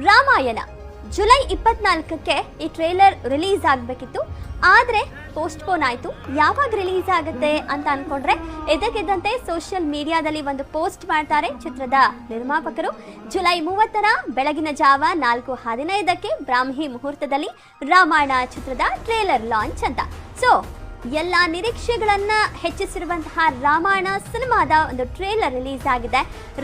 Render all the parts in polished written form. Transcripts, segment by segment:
Ramayana July 24ಕ್ಕೆ ಈ trailer release ಆಗಬೇಕಿತ್ತು. ಆದರೆ ಪೋಸ್ಟ್ಪೋನ್ ಆಯಿತು. ಯಾವಾಗ ರಿಲೀಸ್ ಆಗುತ್ತೆ ಅಂತ ಅನ್ಕೊಂಡ್ರೆ ಎದಕ್ಕೆದ್ದಂತೆ ಸೋಷಿಯಲ್ ಮೀಡಿಯಾದಲ್ಲಿ ಒಂದು ಪೋಸ್ಟ್ ಮಾಡ್ತಾರೆ ಚಿತ್ರದ ನಿರ್ಮಾಪಕರು. ಜುಲೈ 30ರ ಬೆಳಗಿನ ಜಾವ 4:15ಕ್ಕೆ ಬ್ರಾಹ್ಮಿ ಮುಹೂರ್ತದಲ್ಲಿ ರಾಮಾಯಣ ಚಿತ್ರದ ಟ್ರೇಲರ್ ಲಾಂಚ್ ಅಂತ. ಸೊ ಎಲ್ಲ ನಿರೀಕ್ಷೆಗಳನ್ನ ಹೆಚ್ಚಿಸಿರುವಂತಹ ರಾಮಾಯಣ ಸಿನಿಮಾದ ಒಂದು ಟ್ರೇಲರ್ ರಿಲೀಸ್ ಆಗಿದೆ.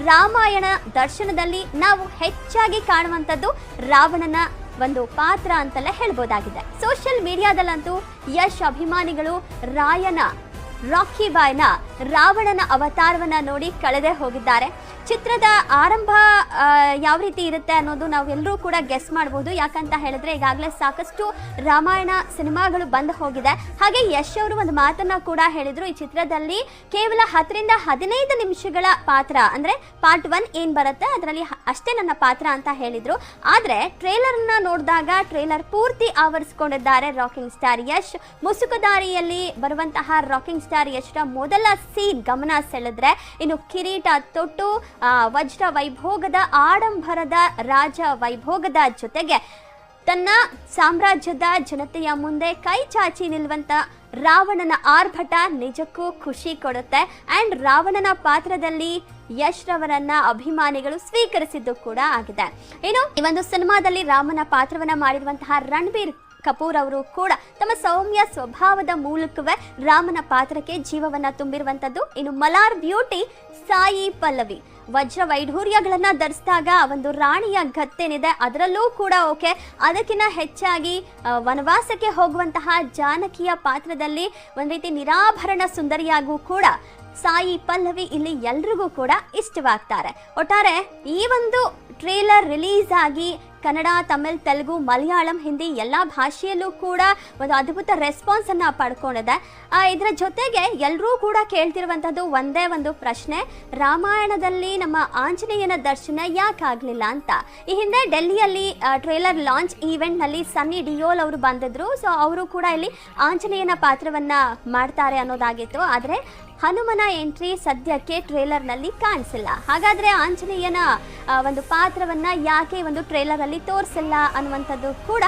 ರಾಮಾಯಣ ದರ್ಶನದಲ್ಲಿ ನಾವು ಹೆಚ್ಚಾಗಿ ಕಾಣುವಂಥದ್ದು ರಾವಣನ ಒಂದು ಪಾತ್ರ ಅಂತಲೇ ಹೇಳ್ಬೋದಾಗಿದೆ. ಸೋಷಿಯಲ್ ಮೀಡಿಯಾದಲ್ಲಂತೂ ಯಶ್ ಅಭಿಮಾನಿಗಳು ರಾಕಿ ಬಾಯ್ನ ರಾವಣನ ಅವತಾರವನ್ನ ನೋಡಿ ಕಳೆದೇ ಹೋಗಿದ್ದಾರೆ. ಚಿತ್ರದ ಆರಂಭ ಯಾವ ರೀತಿ ಇರುತ್ತೆ ಅನ್ನೋದು ನಾವೆಲ್ಲರೂ ಕೂಡ ಗೆಸ್ ಮಾಡಬಹುದು. ಯಾಕಂತ ಹೇಳಿದ್ರೆ ಈಗಾಗಲೇ ಸಾಕಷ್ಟು ರಾಮಾಯಣ ಸಿನಿಮಾಗಳು ಬಂದು ಹೋಗಿದೆ. ಹಾಗೆ ಯಶ್ ಅವರು ಒಂದು ಮಾತನ್ನ ಕೂಡ ಹೇಳಿದ್ರು, ಈ ಚಿತ್ರದಲ್ಲಿ ಕೇವಲ 10ರಿಂದ 15 ನಿಮಿಷಗಳ ಪಾತ್ರ, ಅಂದ್ರೆ ಪಾರ್ಟ್ 1 ಏನ್ ಬರುತ್ತೆ ಅದರಲ್ಲಿ ಅಷ್ಟೇ ನನ್ನ ಪಾತ್ರ ಅಂತ ಹೇಳಿದ್ರು. ಆದ್ರೆ ಟ್ರೇಲರ್ನ ನೋಡಿದಾಗ ಟ್ರೇಲರ್ ಪೂರ್ತಿ ಆವರಿಸಿಕೊಂಡಿದ್ದಾರೆ ರಾಕಿಂಗ್ ಸ್ಟಾರ್ ಯಶ್. ಮುಸುಕುದಾರಿಯಲ್ಲಿ ಬರುವಂತಹ ರಾಕಿಂಗ್ ಸ್ಟಾರ್ ಯಶ್ರ ಮೊದಲ ಸೀನ್ ಗಮನ ಸೆಳೆದ್ರೆ, ಇನ್ನು ಕಿರೀಟ ತೊಟ್ಟು ವಜ್ರ ವೈಭೋಗದ ಆಡಂಬರದ ರಾಜ ವೈಭೋಗದ ಜೊತೆಗೆ ತನ್ನ ಸಾಮ್ರಾಜ್ಯದ ಜನತೆಯ ಮುಂದೆ ಕೈ ಚಾಚಿ ನಿಲ್ಲುವಂತ ರಾವಣನ ಆರ್ಭಟ ನಿಜಕ್ಕೂ ಖುಷಿ ಕೊಡುತ್ತೆ. ಅಂಡ್ ರಾವಣನ ಪಾತ್ರದಲ್ಲಿ ಯಶ್ ರವರನ್ನ ಅಭಿಮಾನಿಗಳು ಸ್ವೀಕರಿಸಿದ್ದು ಕೂಡ ಆಗಿದೆ. ಇನ್ನು ಈ ಒಂದು ಸಿನಿಮಾದಲ್ಲಿ ರಾಮನ ಪಾತ್ರವನ್ನ ಮಾಡಿರುವಂತಹ ರಣಬೀರ್ ಕಪೂರ್ ಅವರು ಕೂಡ ತಮ್ಮ ಸೌಮ್ಯ ಸ್ವಭಾವದ ಮೂಲಕವೇ ರಾಮನ ಪಾತ್ರಕ್ಕೆ ಜೀವವನ್ನ ತುಂಬಿರುವಂತದ್ದು. ಇನ್ನು ಮಲಾರ್ ಬ್ಯೂಟಿ ಸಾಯಿ ಪಲ್ಲವಿ ವಜ್ರ ವೈಢೂರ್ಯಗಳನ್ನ ಧರಿಸಿದಾಗ ಒಂದು ರಾಣಿಯ ಗತ್ತೇನಿದೆ ಅದರಲ್ಲೂ ಕೂಡ ಓಕೆ. ಅದಕ್ಕಿಂತ ಹೆಚ್ಚಾಗಿ ವನವಾಸಕ್ಕೆ ಹೋಗುವಂತಹ ಜಾನಕಿಯ ಪಾತ್ರದಲ್ಲಿ ಒಂದ್ ರೀತಿ ನಿರಾಭರಣ ಸುಂದರಿಯಾಗೂ ಕೂಡ ಸಾಯಿ ಪಲ್ಲವಿ ಇಲ್ಲಿ ಎಲ್ರಿಗೂ ಕೂಡ ಇಷ್ಟವಾಗ್ತಾರೆ. ಒಟ್ಟಾರೆ ಈ ಒಂದು ಟ್ರೇಲರ್ ರಿಲೀಸ್ ಆಗಿ ಕನ್ನಡ, ತಮಿಳ್, ತೆಲುಗು, ಮಲಯಾಳಂ, ಹಿಂದಿ ಎಲ್ಲ ಭಾಷೆಯಲ್ಲೂ ಕೂಡ ಒಂದು ಅದ್ಭುತ ರೆಸ್ಪಾನ್ಸ್ ಅನ್ನ ಪಡ್ಕೊಂಡಿದೆ. ಇದರ ಜೊತೆಗೆ ಎಲ್ಲರೂ ಕೂಡ ಕೇಳ್ತಿರುವಂಥದ್ದು ಒಂದೇ ಒಂದು ಪ್ರಶ್ನೆ, ರಾಮಾಯಣದಲ್ಲಿ ನಮ್ಮ ಆಂಜನೇಯನ ದರ್ಶನ ಯಾಕಾಗಲಿಲ್ಲ ಅಂತ. ಈ ಹಿಂದೆ ಡೆಲ್ಲಿಯಲ್ಲಿ ಟ್ರೇಲರ್ ಲಾಂಚ್ ಈವೆಂಟ್ ನಲ್ಲಿ ಸನ್ನಿ ಡಿಯೋಲ್ ಅವರು ಬಂದಿದ್ರು. ಸೊ ಅವರು ಕೂಡ ಇಲ್ಲಿ ಆಂಜನೇಯನ ಪಾತ್ರವನ್ನ ಮಾಡ್ತಾರೆ ಅನ್ನೋದಾಗಿತ್ತು. ಆದರೆ ಹನುಮನ ಎಂಟ್ರಿ ಸದ್ಯಕ್ಕೆ ಟ್ರೇಲರ್ ನಲ್ಲಿ ಕಾಣಿಸಿಲ್ಲ. ಹಾಗಾದ್ರೆ ಆಂಜನೇಯನ ಒಂದು ಪಾತ್ರವನ್ನ ಯಾಕೆ ಒಂದು ಟ್ರೇಲರ್ ಅಲ್ಲಿ ತೋರಿಸಿಲ್ಲ ಅನ್ನುವಂಥದ್ದು ಕೂಡ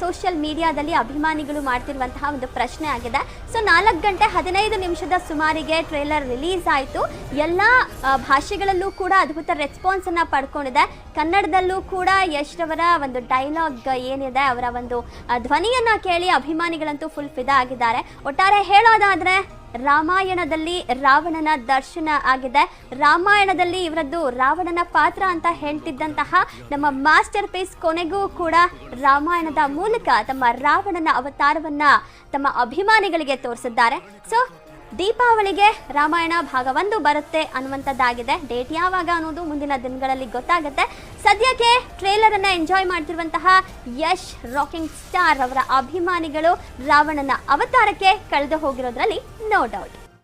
ಸೋಷಿಯಲ್ ಮೀಡಿಯಾದಲ್ಲಿ ಅಭಿಮಾನಿಗಳು ಮಾಡ್ತಿರುವಂತಹ ಒಂದು ಪ್ರಶ್ನೆ ಆಗಿದೆ. ಸೊ 4:15 ಸುಮಾರಿಗೆ ಟ್ರೇಲರ್ ರಿಲೀಸ್ ಆಯಿತು. ಎಲ್ಲ ಭಾಷೆಗಳಲ್ಲೂ ಕೂಡ ಅದ್ಭುತ ರೆಸ್ಪಾನ್ಸ್ ಅನ್ನ ಪಡ್ಕೊಂಡಿದೆ. ಕನ್ನಡದಲ್ಲೂ ಕೂಡ ಯಶ್ ರವರ ಒಂದು ಡೈಲಾಗ್ ಏನಿದೆ, ಅವರ ಒಂದು ಧ್ವನಿಯನ್ನ ಕೇಳಿ ಅಭಿಮಾನಿಗಳಂತೂ ಫುಲ್ ಫಿದಾ ಆಗಿದ್ದಾರೆ. ಒಟ್ಟಾರೆ ಹೇಳೋದಾದ್ರೆ ರಾಮಾಯಣದಲ್ಲಿ ರಾವಣನ ದರ್ಶನ ಆಗಿದೆ. ರಾಮಾಯಣದಲ್ಲಿ ಇವರದ್ದು ರಾವಣನ ಪಾತ್ರ ಅಂತ ಹೇಳ್ತಿದ್ದಂತಹ ನಮ್ಮ ಮಾಸ್ಟರ್ ಪೀಸ್ ಕೊನೆಗೂ ಕೂಡ ರಾಮಾಯಣದ ಮೂಲಕ ತಮ್ಮ ರಾವಣನ ಅವತಾರವನ್ನ ತಮ್ಮ ಅಭಿಮಾನಿಗಳಿಗೆ ತೋರಿಸಿದ್ದಾರೆ. ಸೊ ದೀಪಾವಳಿಗೆ ರಾಮಾಯಣ ಭಾಗ 1 ಬರುತ್ತೆ ಅನ್ನುವಂಥದ್ದಾಗಿದೆ. ಡೇಟ್ ಯಾವಾಗ ಅನ್ನೋದು ಮುಂದಿನ ದಿನಗಳಲ್ಲಿ ಗೊತ್ತಾಗುತ್ತೆ. ಸದ್ಯಕ್ಕೆ ಟ್ರೇಲರ್ ಅನ್ನ ಎಂಜಾಯ್ ಮಾಡ್ತಿರುವಂತಹ ಯಶ್ ರಾಕಿಂಗ್ ಸ್ಟಾರ್ ಅವರ ಅಭಿಮಾನಿಗಳು ರಾವಣನ ಅವತಾರಕ್ಕೆ ಕಳೆದು ಹೋಗಿರೋದ್ರಲ್ಲಿ ನೋ ಡೌಟ್.